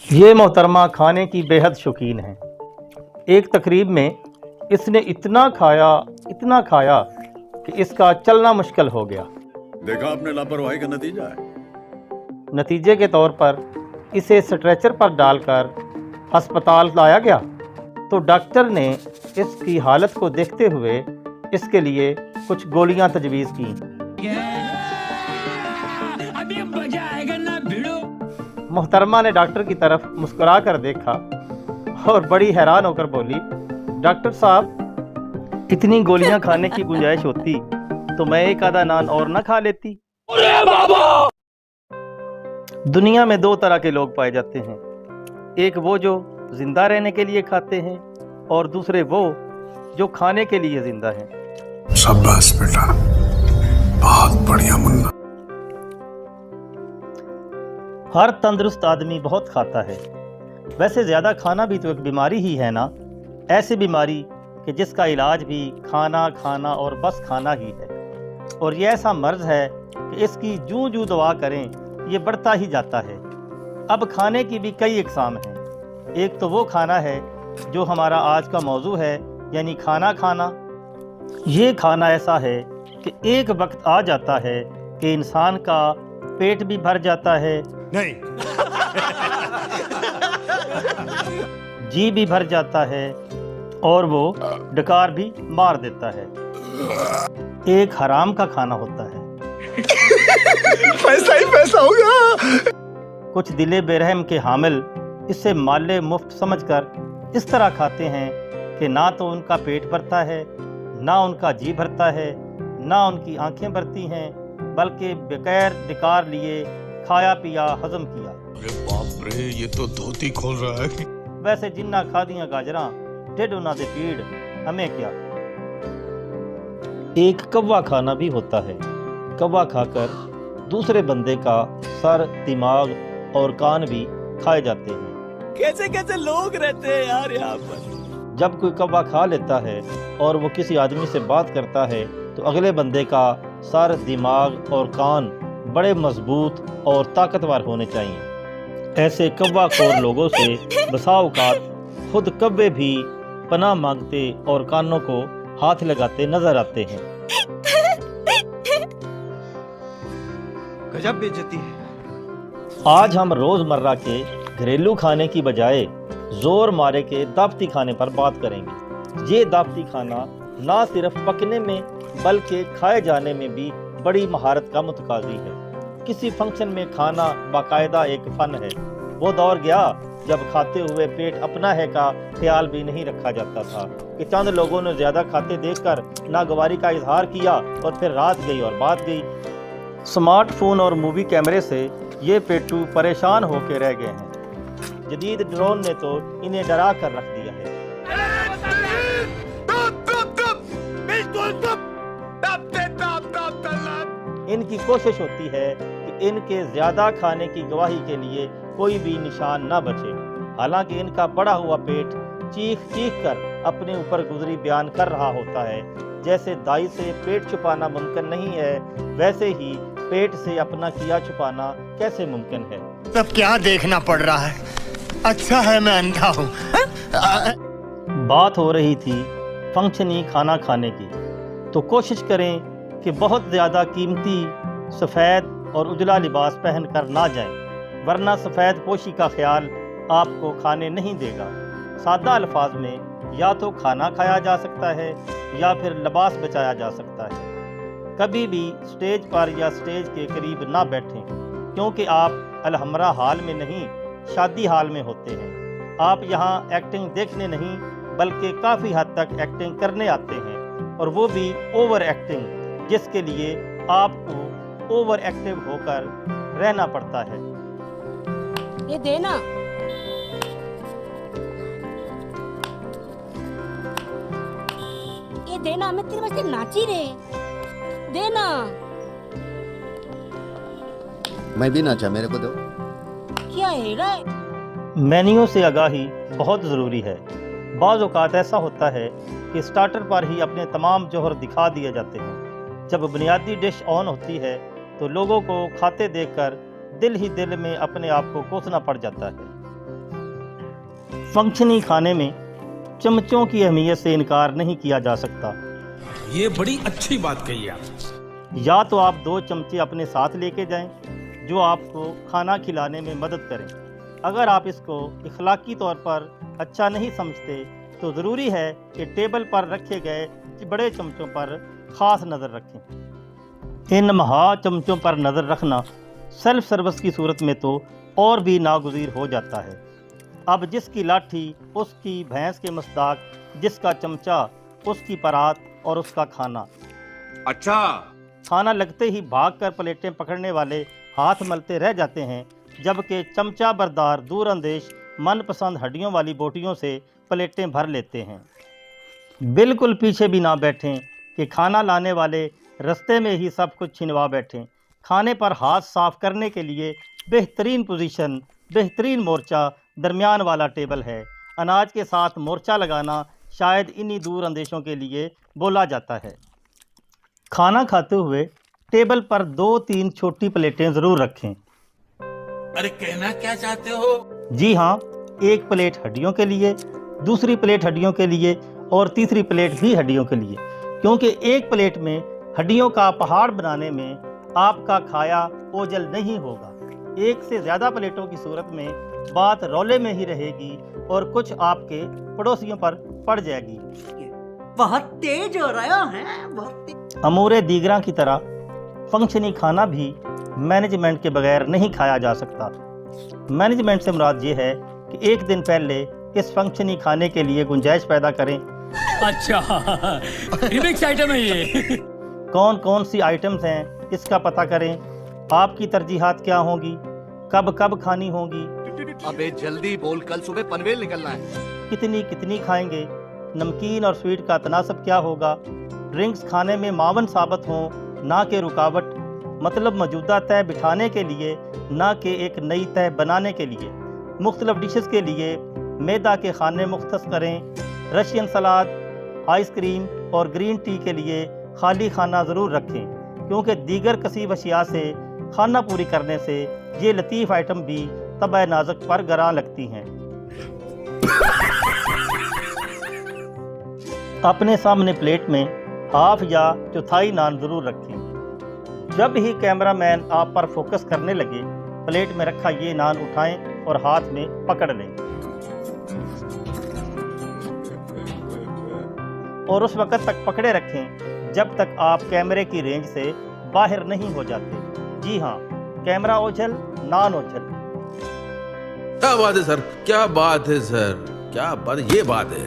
یہ محترمہ کھانے کی बेहद शौकीन हैं। एक तकरीब में इसने इतना खाया कि इसका चलना मुश्किल हो गया। देखा आपने लापरवाही का नतीजा है। नतीजे के तौर पर इसे स्ट्रेचर पर डालकर अस्पताल लाया गया तो डॉक्टर ने इसकी हालत को देखते हुए इसके लिए कुछ गोलियां तजवीज़ की। मोहतरमा ने डॉक्टर की तरफ मुस्कुरा कर देखा और बड़ी हैरान होकर बोली, डॉक्टर साहब, इतनी गोलियां खाने की गुंजाइश होती तो मैं एक आधा नान और न खा लेती। दुनिया में दो तरह के लोग पाए जाते हैं, एक वो जो जिंदा रहने के लिए खाते हैं और दूसरे वो जो खाने के लिए जिंदा हैं। शाबाश बेटा, बहुत बढ़िया मुन्ना। हर तंदुरुस्त आदमी बहुत खाता है। वैसे ज़्यादा खाना भी तो एक बीमारी ही है ना, ऐसी बीमारी कि जिसका इलाज भी खाना खाना और बस खाना ही है। और ये ऐसा मर्ज़ है कि इसकी जूं जूं दवा करें ये बढ़ता ही जाता है। अब खाने की भी कई इकसाम हैं। एक तो वो खाना है जो हमारा आज का मौजू है, यानी खाना खाना। ये खाना ऐसा है कि एक वक्त आ जाता है कि इंसान का पेट भी भर जाता है, नहीं जी भी भर जाता है और वो डकार भी मार देता है। एक हराम का खाना होता है। पैसा ही पैसा होगा। कुछ दिले बेरहम के हामिल इससे माले मुफ्त समझकर इस तरह खाते हैं कि ना तो उनका पेट भरता है, ना उनका जी भरता है, ना उनकी आंखें भरती हैं, बल्कि बगैर डिकार लिए खाया पिया हजम किया। अरे बाप रे, ये तो धोती खोल रहा है। वैसे जिन्ना खादियां गाजरां ढिड उन्हां दे पीड़, हमें क्या। एक कव्वा खाना भी होता है। कव्वा खाकर दूसरे बंदे का सर, दिमाग और कान भी खाए जाते हैं। कैसे कैसे लोग रहते हैं यार यहाँ पर। जब कोई कव्वा खा लेता है और वो किसी आदमी से बात करता है तो अगले बंदे का सर, दिमाग और कान बड़े मजबूत और ताकतवर होने चाहिए। ऐसे कव्वा खोर लोगों से बसा औकात खुद कव्वे भी पनाह मांगते और कानों को हाथ लगाते नजर आते हैं। गजब बेइज्जती है। आज हम रोजमर्रा के घरेलू खाने की बजाय जोर मारे के दावती खाने पर बात करेंगे। ये दावती खाना ना सिर्फ पकने में बल्कि खाए जाने में भी बड़ी महारत का मुतकाजी है। किसी फंक्शन में खाना बाकायदा एक फन है। वो दौर गया जब खाते हुए पेट अपना है का ख्याल भी नहीं रखा जाता था कि चंद लोगों ने ज्यादा खाते देखकर नागवारी का इजहार किया और फिर रात गई और बात गई। स्मार्टफोन और मूवी कैमरे से ये पेटू परेशान होकर रह गए हैं। जदीद ड्रोन ने तो इन्हें डरा कर रख दिया है। इनकी कोशिश होती है कि इनके ज्यादा खाने की गवाही के लिए कोई भी निशान ना बचे। हालांकि इनका बड़ा हुआ पेट चीख चीख कर अपने ऊपर गुजरी बयान कर रहा होता है। जैसे दाई से पेट छुपाना मुमकिन नहीं है, वैसे ही पेट से अपना किया छुपाना कैसे मुमकिन है। तब क्या देखना पड़ रहा है? अच्छा है मैं अंधा हूँ। बात हो रही थी फंक्शनी खाना खाने की, तो कोशिश करें कि बहुत ज़्यादा कीमती सफ़ेद और उजला लिबास पहन कर ना जाएं, वरना सफ़ेद पोशी का ख्याल आपको खाने नहीं देगा। सादा अल्फाज में या तो खाना खाया जा सकता है या फिर लिबास बचाया जा सकता है। कभी भी स्टेज पर या स्टेज के करीब ना बैठें, क्योंकि आप अलहमरा हाल में नहीं, शादी हाल में होते हैं। आप यहाँ एक्टिंग देखने नहीं बल्कि काफ़ी हद तक एक्टिंग करने आते हैं, और वो भी ओवर एक्टिंग, जिसके लिए आपको ओवर एक्टिव होकर रहना पड़ता है। ये देना। ये देना, मैं तेरे वास्ते नाची रे। देना। मैं भी नाचा, मेरे को दो। क्या है रे? मेन्यू से आगाही बहुत ज़रूरी है। बाज़ औक़ात ऐसा होता है कि स्टार्टर पर ही अपने तमाम जौहर दिखा दिए जाते हैं। जब बुनियादी डिश ऑन होती है तो लोगों को खाते देखकर दिल ही दिल में अपने आप को कोसना पड़ जाता है। फंक्शनी खाने में चमचों की अहमियत से इनकार नहीं किया जा सकता। ये बड़ी अच्छी बात कही आप। या तो आप 2 चमचे अपने साथ लेके जाएं जो आपको खाना खिलाने में मदद करें। अगर आप इसको इखलाकी तौर पर अच्छा नहीं समझते तो ज़रूरी है कि टेबल पर रखे गए बड़े चमचों पर ख़ास नज़र रखें। इन महा चमचों पर नज़र रखना सेल्फ सर्विस की सूरत में तो और भी नागुज़ीर हो जाता है। अब जिसकी लाठी उसकी भैंस के मस्दाक, जिसका चमचा उसकी परात और उसका खाना। अच्छा, खाना लगते ही भागकर प्लेटें पकड़ने वाले हाथ मलते रह जाते हैं, जबकि चमचा बरदार दूर अंदेश मनपसंद हड्डियों वाली बोटियों से प्लेटें भर लेते हैं। बिल्कुल पीछे भी ना बैठें कि खाना लाने वाले रास्ते में ही सब कुछ छिनवा बैठें। खाने पर हाथ साफ करने के लिए बेहतरीन पोजीशन, बेहतरीन मोर्चा दरमियान वाला टेबल है। अनाज के साथ मोर्चा लगाना शायद इन्हीं दूर अंदेशों के लिए बोला जाता है। खाना खाते हुए टेबल पर 2-3 छोटी प्लेटें ज़रूर रखें। अरे कहना क्या चाहते हो? जी हाँ, एक प्लेट हड्डियों के लिए, दूसरी प्लेट हड्डियों के लिए और तीसरी प्लेट भी हड्डियों के लिए, क्योंकि एक प्लेट में हड्डियों का पहाड़ बनाने में आपका खाया ओझल नहीं होगा। एक से ज़्यादा प्लेटों की सूरत में बात रौले में ही रहेगी और कुछ आपके पड़ोसियों पर पड़ जाएगी। बहुत तेज हो रहा है, बहुत तेज। अमूरे दीगरा की तरह फंक्शनी खाना भी मैनेजमेंट के बगैर नहीं खाया जा सकता। मैनेजमेंट से मुराद ये है कि एक दिन पहले इस फंक्शनी खाने के लिए गुंजाइश पैदा करें। अच्छा, रिमिक्स आइटम है ये। कौन कौन सी आइटम्स हैं इसका पता करें। आपकी तरजीहात क्या होंगी, कब कब खानी होगी, अबे जल्दी बोल, कल सुबह पनवेल निकलना है। कितनी कितनी खाएंगे, नमकीन और स्वीट का तनासब क्या होगा, ड्रिंक्स खाने में मावन साबित हों ना कि रुकावट, मतलब मौजूदा तय बिठाने के लिए ना कि एक नई तय बनाने के लिए। मुख्तलिफ डिशेस के लिए मैदा के खाने मुख्तस करें। रशियन सलाद, आइसक्रीम और ग्रीन टी के लिए खाली खाना ज़रूर रखें, क्योंकि दीगर कसीब अशिया से खाना पूरी करने से ये लतीफ़ आइटम भी तबा नाजुक पर गरां लगती हैं। अपने सामने प्लेट में हाफ या चौथाई नान ज़रूर रखें। जब ही कैमरामैन आप पर फोकस करने लगे, प्लेट में रखा ये नान उठाएं और हाथ में पकड़ लें और उस वक़्त तक पकड़े रखें जब तक आप कैमरे की रेंज से बाहर नहीं हो जाते। जी हाँ, कैमरा ओझल, नान ओझल। क्या बात है सर, क्या बात है सर, क्या बात, ये बात है।